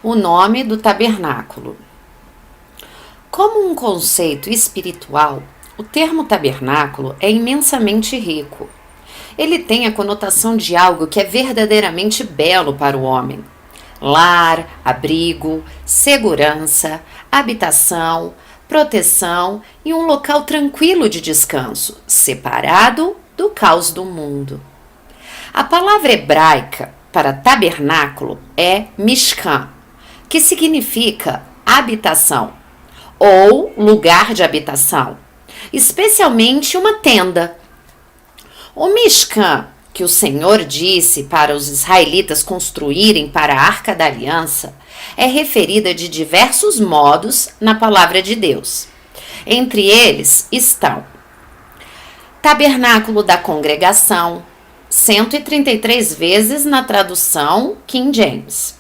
O nome do tabernáculo. Como um conceito espiritual, o termo tabernáculo é imensamente rico. Ele tem a conotação de algo que é verdadeiramente belo para o homem. Lar, abrigo, segurança, habitação, proteção e um local tranquilo de descanso, separado do caos do mundo. A palavra hebraica para tabernáculo é mishkan, que significa habitação ou lugar de habitação, especialmente uma tenda. O Mishkan, que o Senhor disse para os israelitas construírem para a Arca da Aliança, é referida de diversos modos na palavra de Deus. Entre eles estão Tabernáculo da Congregação, 133 vezes na tradução King James.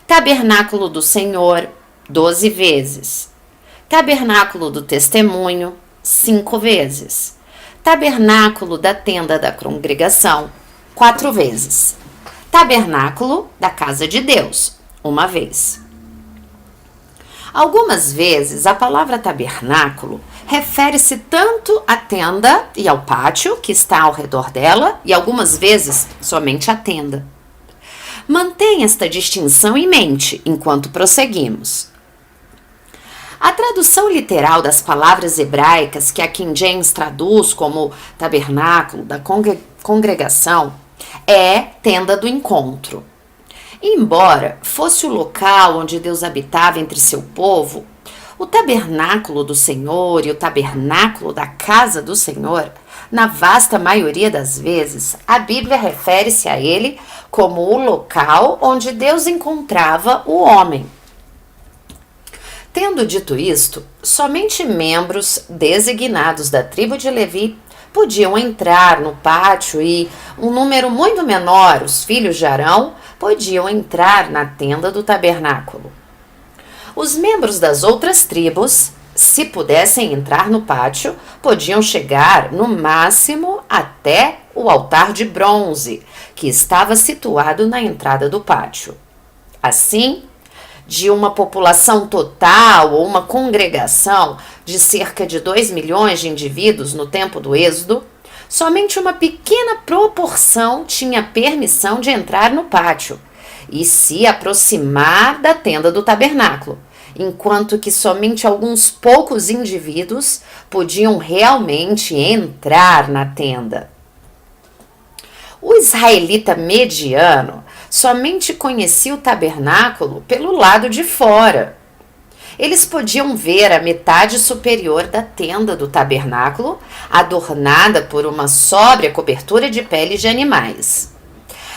Tabernáculo do Senhor, 12 vezes. Tabernáculo do Testemunho, 5 vezes. Tabernáculo da Tenda da Congregação, 4 vezes. Tabernáculo da Casa de Deus, 1 vez. Algumas vezes a palavra tabernáculo refere-se tanto à tenda e ao pátio que está ao redor dela, e algumas vezes somente à tenda. Mantenha esta distinção em mente enquanto prosseguimos. A tradução literal das palavras hebraicas que a King James traduz como tabernáculo da congregação é tenda do encontro. Embora fosse o local onde Deus habitava entre seu povo, o tabernáculo do Senhor e o tabernáculo da casa do Senhor, na vasta maioria das vezes, a Bíblia refere-se a ele como o local onde Deus encontrava o homem. Tendo dito isto, somente membros designados da tribo de Levi podiam entrar no pátio e um número muito menor, os filhos de Arão, podiam entrar na tenda do tabernáculo. Os membros das outras tribos, se pudessem entrar no pátio, podiam chegar no máximo até o altar de bronze, que estava situado na entrada do pátio. Assim, de uma população total ou uma congregação de cerca de 2 milhões de indivíduos no tempo do Êxodo, somente uma pequena proporção tinha permissão de entrar no pátio e se aproximar da tenda do tabernáculo, enquanto que somente alguns poucos indivíduos podiam realmente entrar na tenda. O israelita mediano somente conhecia o tabernáculo pelo lado de fora. Eles podiam ver a metade superior da tenda do tabernáculo, adornada por uma sóbria cobertura de peles de animais.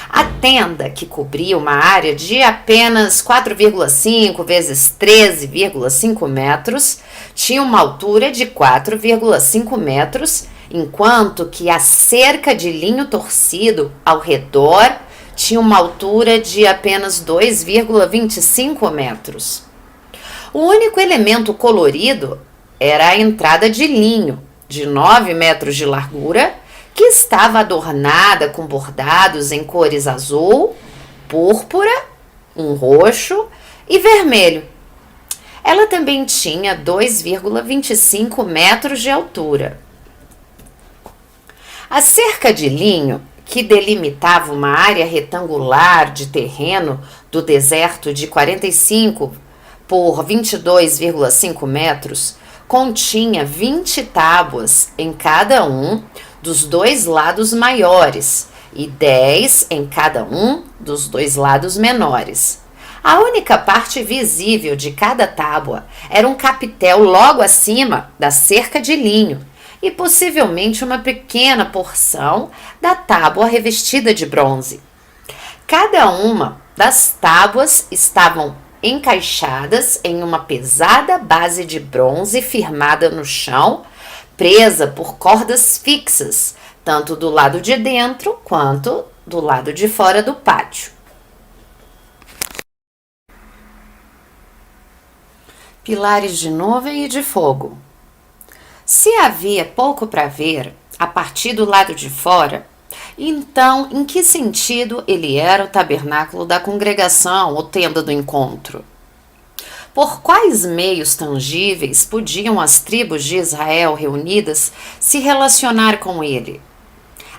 A tenda, que cobria uma área de apenas 4,5 vezes 13,5 metros, tinha uma altura de 4,5 metros, enquanto que a cerca de linho torcido ao redor tinha uma altura de apenas 2,25 metros. O único elemento colorido era a entrada de linho, de 9 metros de largura, que estava adornada com bordados em cores azul, púrpura, um roxo e vermelho. Ela também tinha 2,25 metros de altura. A cerca de linho, que delimitava uma área retangular de terreno do deserto de 45 por 22,5 metros, continha 20 tábuas em cada um dos 2 lados maiores e 10 em cada um dos 2 lados menores. A única parte visível de cada tábua era um capitel logo acima da cerca de linho e possivelmente uma pequena porção da tábua revestida de bronze. Cada uma das tábuas estavam encaixadas em uma pesada base de bronze firmada no chão, presa por cordas fixas, tanto do lado de dentro quanto do lado de fora do pátio. Pilares de nuvem e de fogo. Se havia pouco para ver, a partir do lado de fora, Então, em que sentido ele era o tabernáculo da congregação ou tenda do encontro? Por quais meios tangíveis podiam as tribos de Israel reunidas se relacionar com ele?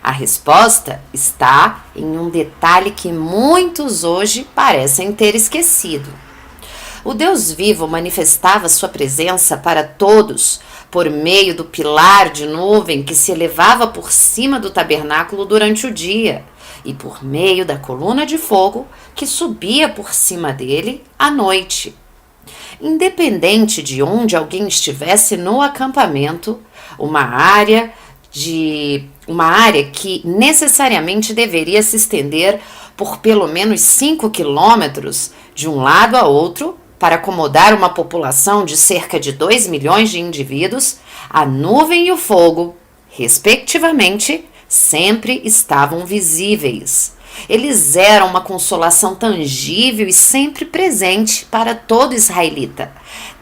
A resposta está em um detalhe que muitos hoje parecem ter esquecido. O Deus vivo manifestava sua presença para todos por meio do pilar de nuvem que se elevava por cima do tabernáculo durante o dia e por meio da coluna de fogo que subia por cima dele à noite. Independente de onde alguém estivesse no acampamento, uma área que necessariamente deveria se estender por pelo menos 5 quilômetros de um lado a outro para acomodar uma população de cerca de 2 milhões de indivíduos, a nuvem e o fogo, respectivamente, sempre estavam visíveis. Eles eram uma consolação tangível e sempre presente para todo israelita,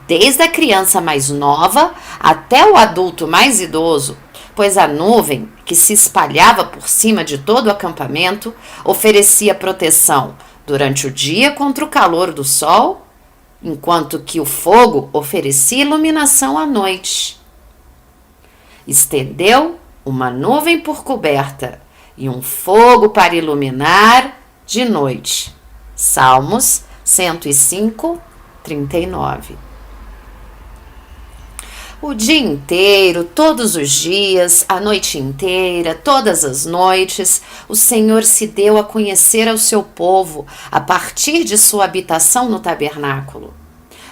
desde a criança mais nova até o adulto mais idoso, pois a nuvem, que se espalhava por cima de todo o acampamento, oferecia proteção durante o dia contra o calor do sol, enquanto que o fogo oferecia iluminação à noite. Estendeu uma nuvem por coberta e um fogo para iluminar de noite. Salmos 105, 39. O dia inteiro, todos os dias, a noite inteira, todas as noites, o Senhor se deu a conhecer ao seu povo a partir de sua habitação no tabernáculo.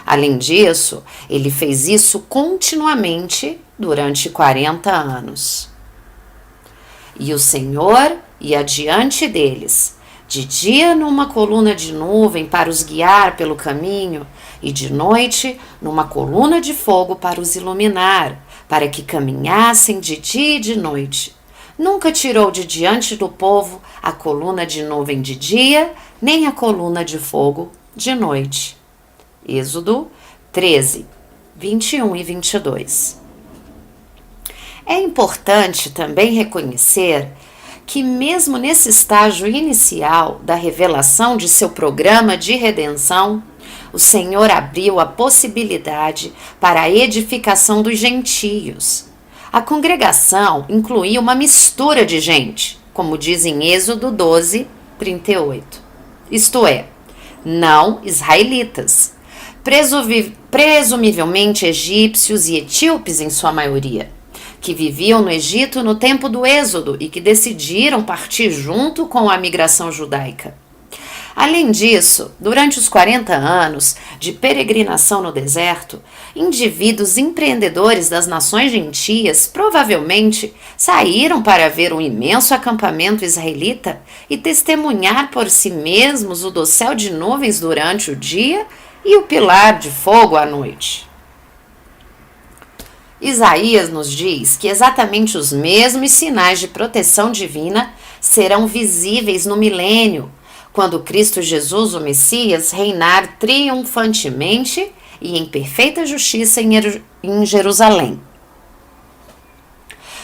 Além disso, ele fez isso continuamente durante 40 anos. E o Senhor ia diante deles, de dia numa coluna de nuvem para os guiar pelo caminho, e de noite numa coluna de fogo para os iluminar, para que caminhassem de dia e de noite. Nunca tirou de diante do povo a coluna de nuvem de dia, nem a coluna de fogo de noite. Êxodo 13, 21 e 22. É importante também reconhecer que mesmo nesse estágio inicial da revelação de seu programa de redenção, o Senhor abriu a possibilidade para a edificação dos gentios. A congregação incluía uma mistura de gente, como diz em Êxodo 12, 38. Isto é, não israelitas, presumivelmente egípcios e etíopes em sua maioria, que viviam no Egito no tempo do Êxodo e que decidiram partir junto com a migração judaica. Além disso, durante os 40 anos de peregrinação no deserto, indivíduos empreendedores das nações gentias provavelmente saíram para ver um imenso acampamento israelita e testemunhar por si mesmos o dossel de nuvens durante o dia e o pilar de fogo à noite. Isaías nos diz que exatamente os mesmos sinais de proteção divina serão visíveis no milênio, quando Cristo Jesus, o Messias, reinar triunfantemente e em perfeita justiça em Jerusalém.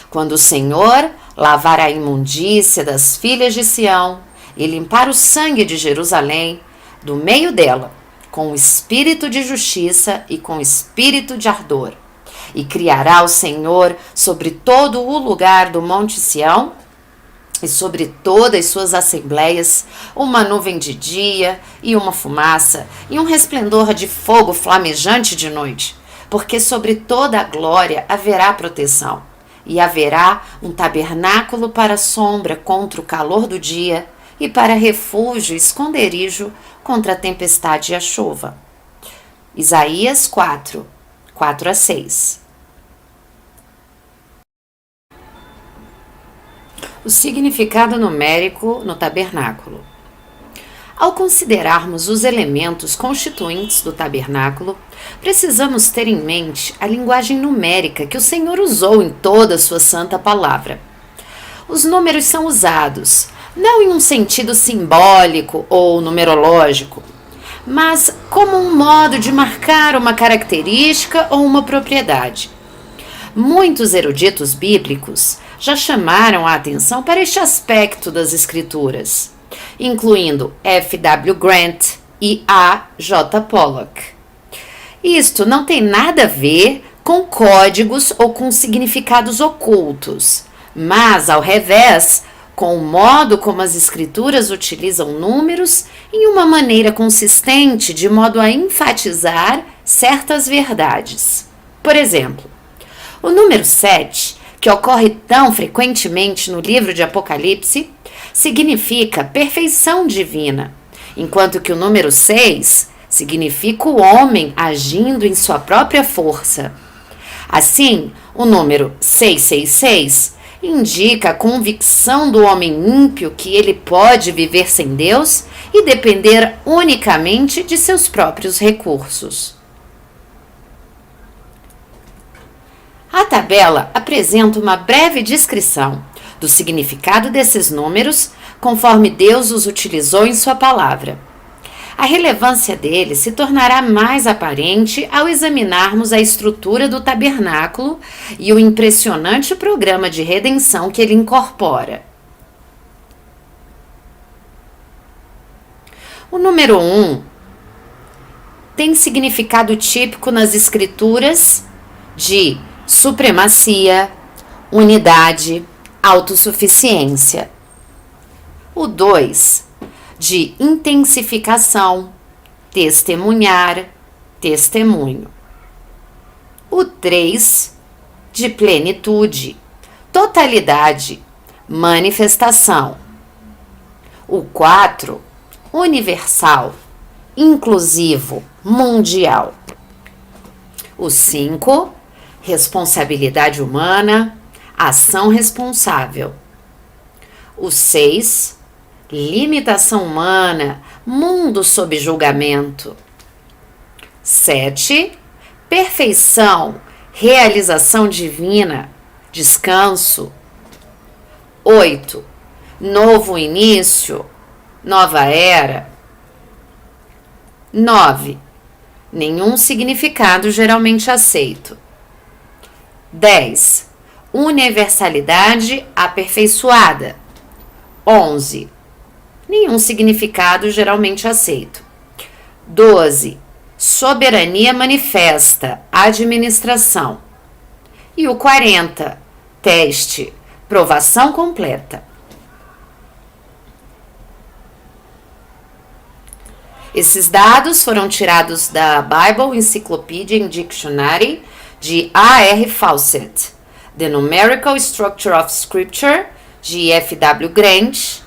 Quando o Senhor lavar a imundícia das filhas de Sião e limpar o sangue de Jerusalém do meio dela, com o espírito de justiça e com o espírito de ardor. E criará o Senhor sobre todo o lugar do Monte Sião e sobre todas as suas assembleias uma nuvem de dia e uma fumaça e um resplendor de fogo flamejante de noite, porque sobre toda a glória haverá proteção, e haverá um tabernáculo para sombra contra o calor do dia e para refúgio e esconderijo contra a tempestade e a chuva. Isaías 4, 4 a 6. O significado numérico no tabernáculo. Ao considerarmos os elementos constituintes do tabernáculo, precisamos ter em mente a linguagem numérica que o Senhor usou em toda a sua santa palavra. Os números são usados, não em um sentido simbólico ou numerológico, mas como um modo de marcar uma característica ou uma propriedade. Muitos eruditos bíblicos já chamaram a atenção para este aspecto das Escrituras, incluindo F. W. Grant e A. J. Pollock. Isto não tem nada a ver com códigos ou com significados ocultos, mas, ao revés, com o modo como as Escrituras utilizam números em uma maneira consistente, de modo a enfatizar certas verdades. Por exemplo, o número 7, que ocorre tão frequentemente no livro de Apocalipse, significa perfeição divina, enquanto que o número 6 significa o homem agindo em sua própria força. Assim, o número 666 indica a convicção do homem ímpio que ele pode viver sem Deus e depender unicamente de seus próprios recursos. A tabela apresenta uma breve descrição do significado desses números, conforme Deus os utilizou em sua palavra. A relevância deles se tornará mais aparente ao examinarmos a estrutura do tabernáculo e o impressionante programa de redenção que ele incorpora. O número 1 tem significado típico nas Escrituras de supremacia, unidade, autossuficiência. O 2 de intensificação, testemunhar, testemunho. O 3 de plenitude, totalidade, manifestação. O 4 universal, inclusivo, mundial. O 5 responsabilidade humana, ação responsável. O 6 limitação humana, mundo sob julgamento. 7 perfeição, realização divina, descanso. 8 novo início, nova era. 9 nenhum significado geralmente aceito. 10 universalidade aperfeiçoada. 11 nenhum significado geralmente aceito. 12 soberania manifesta, administração. E o 40 teste, provação completa. Esses dados foram tirados da Bible Encyclopedia and Dictionary de A.R. Fawcett, The Numerical Structure of Scripture, de F. W. Grant,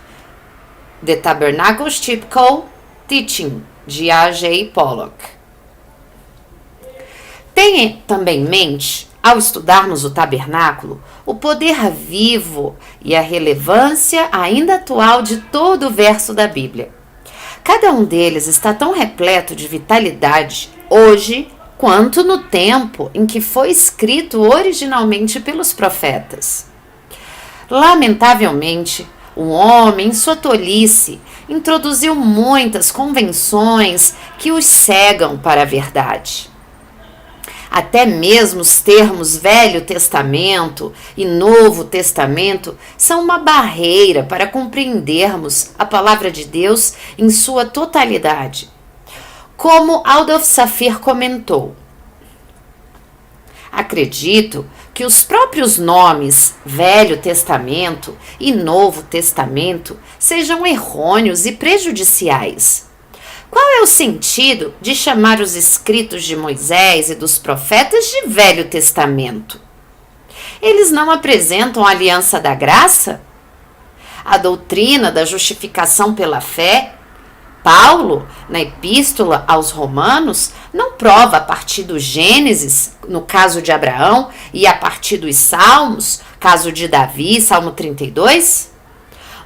The Tabernacle's Typical Teaching, de A.J. Pollock. Tenha também em mente, ao estudarmos o tabernáculo, o poder vivo e a relevância ainda atual de todo o verso da Bíblia. Cada um deles está tão repleto de vitalidade hoje quanto no tempo em que foi escrito originalmente pelos profetas. Lamentavelmente, o homem, em sua tolice, introduziu muitas convenções que os cegam para a verdade. Até mesmo os termos Velho Testamento e Novo Testamento são uma barreira para compreendermos a palavra de Deus em sua totalidade. Como Adolf Safir comentou, acredito que os próprios nomes Velho Testamento e Novo Testamento sejam errôneos e prejudiciais. Qual é o sentido de chamar os escritos de Moisés e dos profetas de Velho Testamento? Eles não apresentam a aliança da graça? A doutrina da justificação pela fé? Paulo, na epístola aos Romanos, não prova a partir do Gênesis, no caso de Abraão, e a partir dos Salmos, caso de Davi, Salmo 32?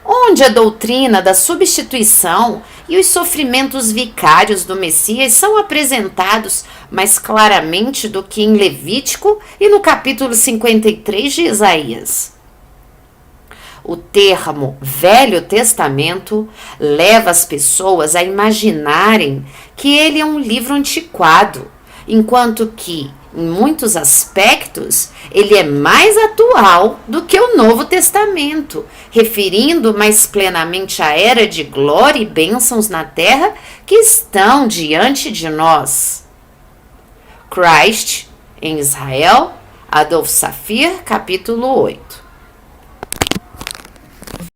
Onde a doutrina da substituição e os sofrimentos vicários do Messias são apresentados mais claramente do que em Levítico e no capítulo 53 de Isaías. O termo Velho Testamento leva as pessoas a imaginarem que ele é um livro antiquado, enquanto que, Em muitos aspectos, ele é mais atual do que o Novo Testamento, referindo mais plenamente à era de glória e bênçãos na terra que estão diante de nós. Christ, em Israel, Adolf Safir, capítulo 8.